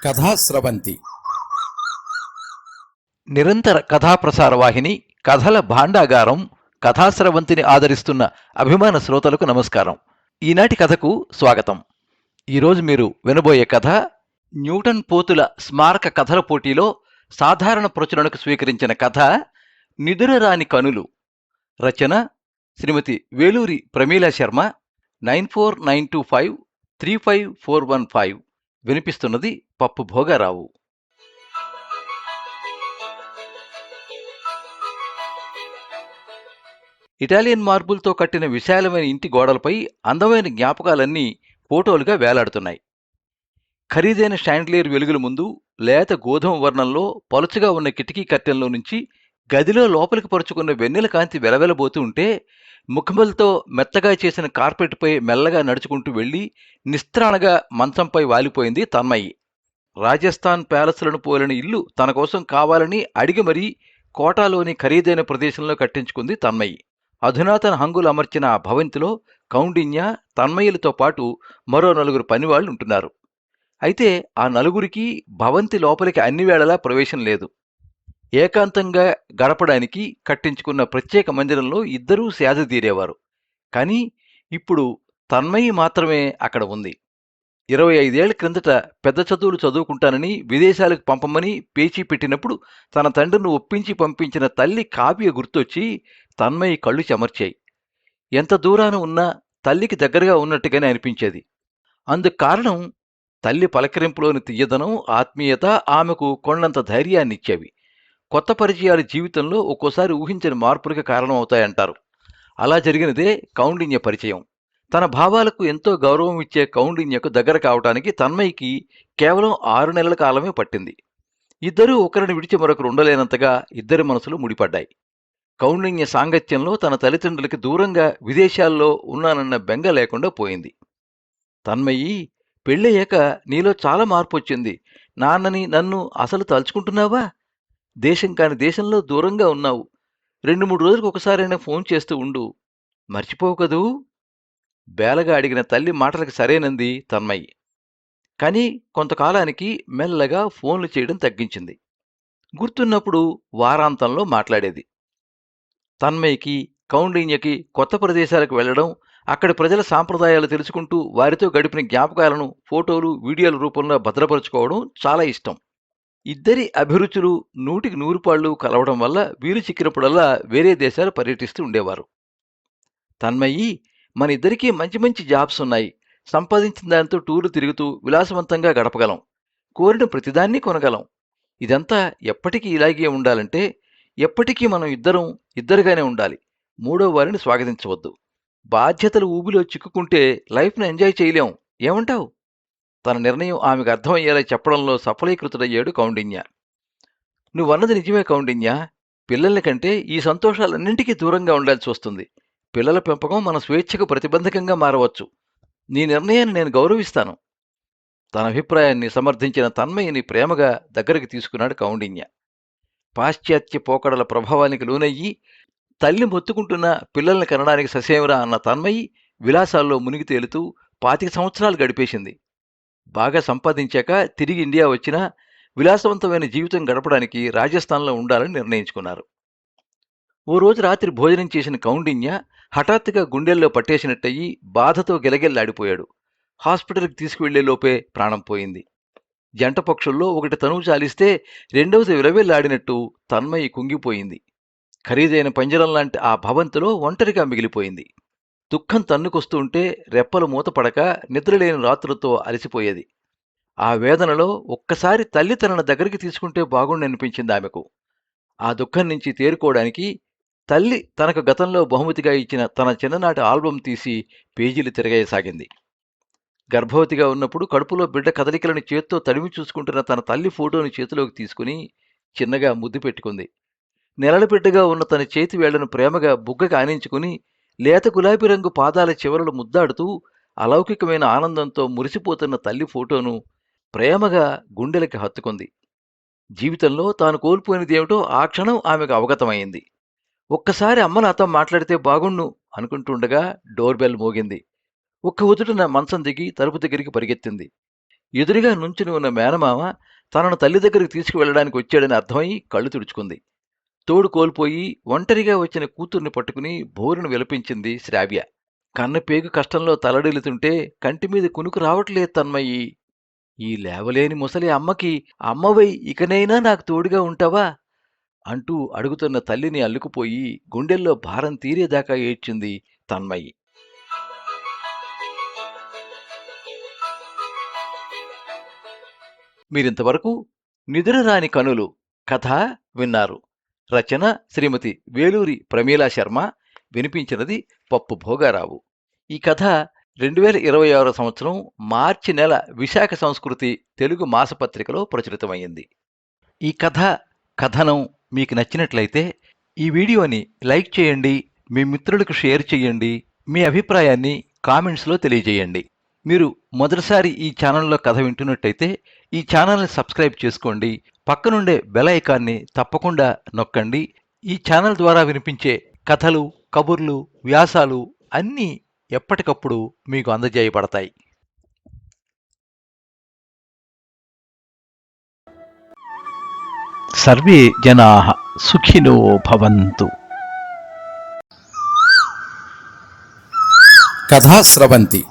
కథాస్రవంతి నిరంతర కథాప్రసార వాహిని కథల భాండాగారం కథాస్రవంతిని ఆదరిస్తున్న అభిమాన శ్రోతలకు నమస్కారం. ఈనాటి కథకు స్వాగతం. ఈరోజు మీరు వినబోయే కథ న్యూటన్ పోతుల స్మారక కథల పోటీలో సాధారణ ప్రచురణకు స్వీకరించిన కథ నిదురరాని కనులు. రచన శ్రీమతి వేలూరి ప్రమీల శర్మ. 9492535415. వినిపిస్తున్నది పప్పు భోగారావు. ఇటాలియన్ మార్బుల్తో కట్టిన విశాలమైన ఇంటి గోడలపై అందమైన జ్ఞాపకాలన్నీ ఫోటోలుగా వేలాడుతున్నాయి. ఖరీదైన షాండ్లియర్ వెలుగుల ముందు లేత గోధుమ వర్ణంలో పలుచగా ఉన్న కిటికీ కర్టెన్లో నుంచి గదిలో లోపలికి పరుచుకున్న వెన్నెల కాంతి వెలవెలబోతూ ఉంటే, ముఖములతో మెత్తగా చేసిన కార్పెట్పై మెల్లగా నడుచుకుంటూ వెళ్లి నిస్త్రాణగా మంచంపై వాలిపోయింది తన్మయి. రాజస్థాన్ ప్యాలెస్లను పోలిన ఇల్లు తన కోసం కావాలని అడిగి మరీ కోటాలోని ఖరీదైన ప్రదేశంలో కట్టించుకుంది తన్మయి. అధునాతన హంగులు అమర్చిన ఆ భవంతిలో కౌండిన్య, తన్మయులతో పాటు మరో 4 పనివాళ్లు ఉంటున్నారు. అయితే ఆ నలుగురికి భవంతి లోపలికి అన్ని వేళలా ప్రవేశం లేదు. ఏకాంతంగా గడపడానికి కట్టించుకున్న ప్రత్యేక మందిరంలో ఇద్దరూ సేదతీరేవారు. కానీ ఇప్పుడు తన్మయి మాత్రమే అక్కడ ఉంది. 25 ఏళ్ల క్రిందట పెద్ద చదువులు చదువుకుంటానని విదేశాలకు పంపమని పేచీ పెట్టినప్పుడు తన తండ్రిని ఒప్పించి పంపించిన తల్లి కావ్య గుర్తొచ్చి తన్మయి కళ్ళు చెమర్చాయి. ఎంత దూరాన ఉన్నా తల్లికి దగ్గరగా ఉన్నట్టుగానే అనిపించేది. అందుకు కారణం తల్లి పలకరింపులోని తీయదనం, ఆత్మీయత ఆమెకు కొండంత ధైర్యాన్నిచ్చేవి. కొత్త పరిచయాలు జీవితంలో ఒక్కోసారి ఊహించని మార్పులకు కారణమవుతాయంటారు. అలా జరిగినదే కౌండిన్య పరిచయం. తన భావాలకు ఎంతో గౌరవం ఇచ్చే కౌండిన్యకు దగ్గర కావటానికి తన్మయికి కేవలం 6 నెలల కాలమే పట్టింది. ఇద్దరూ ఒకరిని విడిచి మరొకరు ఉండలేనంతగా ఇద్దరి మనసులు ముడిపడ్డాయి. కౌండిన్య సాంగత్యంలో తన తల్లిదండ్రులకి దూరంగా విదేశాల్లో ఉన్నానన్న బెంగ లేకుండా పోయింది. తన్మయి, పెళ్ళయ్యాక నీలో చాలా మార్పు వచ్చింది. నాన్నని నన్ను అసలు తలుచుకుంటున్నావా? దేశం కాని దేశంలో దూరంగా ఉన్నావు. 2-3 రోజులకు ఒకసారైనా ఫోన్ చేస్తూ ఉండు. మర్చిపోవు కదూ? బేలగా అడిగిన తల్లి మాటలకు సరేనంది తన్మయి. కానీ కొంతకాలానికి మెల్లగా ఫోన్లు చేయడం తగ్గించింది. గుర్తున్నప్పుడు వారాంతంలో మాట్లాడేది. తన్మయికి, కౌండిన్యకి కొత్త ప్రదేశాలకు వెళ్లడం, అక్కడి ప్రజల సాంప్రదాయాలు తెలుసుకుంటూ వారితో గడిపిన జ్ఞాపకాలను ఫోటోలు, వీడియోల రూపంలో భద్రపరుచుకోవడం చాలా ఇష్టం. ఇద్దరి అభిరుచులు 100కి 100 పాళ్ళు కలవడం వల్ల వీలు చిక్కినప్పుడల్లా వేరే దేశాలు పర్యటిస్తూ ఉండేవారు. తన్మయి, మన ఇద్దరికీ మంచి మంచి జాబ్స్ ఉన్నాయి. సంపాదించిన దాంతో టూర్లు తిరుగుతూ విలాసవంతంగా గడపగలం. కోరిన ప్రతిదాన్ని కొనగలం. ఇదంతా ఎప్పటికీ ఇలాగే ఉండాలంటే ఎప్పటికీ మనం ఇద్దరుగానే ఉండాలి. మూడో వారిని స్వాగతించవద్దు. బాధ్యతలు ఊబిలో చిక్కుకుంటే లైఫ్ను ఎంజాయ్ చేయలేం. ఏమంటావు? తన నిర్ణయం ఆమెకు అర్థమయ్యేలా చెప్పడంలో సఫలీకృతుడయ్యాడు కౌండిన్య. నువ్వన్నది నిజమే కౌండిన్య. పిల్లల కంటే ఈ సంతోషాలన్నింటికీ దూరంగా ఉండాల్సి వస్తుంది. పిల్లల పెంపకం మన స్వేచ్ఛకు ప్రతిబంధకంగా మారవచ్చు. నీ నిర్ణయాన్ని నేను గౌరవిస్తాను. తన అభిప్రాయాన్ని సమర్థించిన తన్మయిని ప్రేమగా దగ్గరికి తీసుకున్నాడు కౌండిన్య. పాశ్చాత్య పోకడల ప్రభావానికి లోనయ్యి తల్లి మొత్తుకుంటున్న పిల్లల్ని కనడానికి ససేమరా అన్న తన్మయి విలాసాల్లో మునిగి తేలుతూ 25 సంవత్సరాలు గడిపేసింది. బాగా సంపాదించాక తిరిగి ఇండియా వచ్చినా విలాసవంతమైన జీవితం గడపడానికి రాజస్థాన్లో ఉండాలని నిర్ణయించుకున్నారు. ఓ రోజు రాత్రి భోజనం చేసిన కౌండిన్య హఠాత్తుగా గుండెల్లో పట్టేసినట్టయి బాధతో గిలగిల్లాడిపోయాడు. హాస్పిటల్కి తీసుకువెళ్లే లోపే ప్రాణం పోయింది. జంట పక్షుల్లో ఒకటి తనువు చాలిస్తే రెండవది విలవెల్లాడినట్టు తన్మయి కుంగిపోయింది. ఖరీదైన పంజరం లాంటి ఆ భవంతిలో ఒంటరిగా మిగిలిపోయింది. దుఃఖం తన్నుకొస్తూ ఉంటే రెప్పలు మూతపడక నిద్రలేని రాత్రులతో అలసిపోయేది. ఆ వేదనలో ఒక్కసారి తల్లి తనను దగ్గరికి తీసుకుంటే బాగుండనిపించింది ఆమెకు. ఆ దుఃఖం నుంచి తేరుకోవడానికి తల్లి తనకు గతంలో బహుమతిగా ఇచ్చిన తన చిన్ననాటి ఆల్బం తీసి పేజీలు తిరగేయసాగింది. గర్భవతిగా ఉన్నప్పుడు కడుపులో బిడ్డ కదలికలను చేత్తో తడిమి చూసుకుంటున్న తన తల్లి ఫోటోని చేతిలోకి తీసుకుని చిన్నగా ముద్దు పెట్టుకుంది. నెలల బిడ్డగా ఉన్న తన చేతి వేళ్లను ప్రేమగా బుగ్గకి ఆనించుకుని లేత గులాబీ రంగు పాదాల చివరలు ముద్దాడుతూ అలౌకికమైన ఆనందంతో మురిసిపోతున్న తల్లి ఫోటోను ప్రేమగా గుండెలకి హత్తుకుంది. జీవితంలో తాను కోల్పోయినదేమిటో ఆ క్షణం ఆమెకు అవగతమైంది. ఒక్కసారి అమ్మ నాతో మాట్లాడితే బాగుండు అనుకుంటుండగా డోర్ బెల్ మోగింది. ఒక్క ఉదుటున మంచం దిగి తలుపు దగ్గరికి పరిగెత్తింది. ఎదురుగా నుంచుని ఉన్న మేనమామ తనను తల్లి దగ్గరికి తీసుకువెళ్ళడానికి వచ్చాడని అర్థమై కళ్ళు తుడుచుకుంది. తోడు కోల్పోయి ఒంటరిగా వచ్చిన కూతుర్ని పట్టుకుని బోరును విలపించింది శ్రావ్య. కన్నపేగు కష్టంలో తలడిల్లుతుంటే కంటిమీద కునుకు రావట్లేదు తన్మయ్యి. ఈ లేవలేని ముసలి అమ్మకి అమ్మవై ఇకనైనా నాకు తోడుగా ఉంటావా అంటూ అడుగుతున్న తల్లిని అల్లుకుపోయి గుండెల్లో భారం తీరేదాకా ఏడ్చింది తన్మయి. మీరింతవరకు నిదురరాని కనులు కథ విన్నారు. రచన శ్రీమతి వేలూరి ప్రమీలా శర్మ. వినిపించినది పప్పు భోగారావు. ఈ కథ 2026 సంవత్సరం మార్చి నెల విశాఖ సంస్కృతి తెలుగు మాసపత్రికలో ప్రచురితమైంది. ఈ కథనం మీకు నచ్చినట్లయితే ఈ వీడియోని లైక్ చేయండి, మీ మిత్రులకు షేర్ చేయండి, మీ అభిప్రాయాన్ని కామెంట్స్లో తెలియజేయండి. మీరు మొదటిసారి ఈ ఛానల్లో కథ వింటున్నట్టయితే ఈ ఛానల్ని సబ్స్క్రైబ్ చేసుకోండి. పక్కనుండే బెల్ ఐకాన్ని తప్పకుండా నొక్కండి. ఈ ఛానల్ ద్వారా వినిపించే కథలు, కబుర్లు, వ్యాసాలు అన్నీ ఎప్పటికప్పుడు మీకు అందజేయబడతాయి. సర్వే జనాః సుఖినో భవంతు. కథా స్రవంతి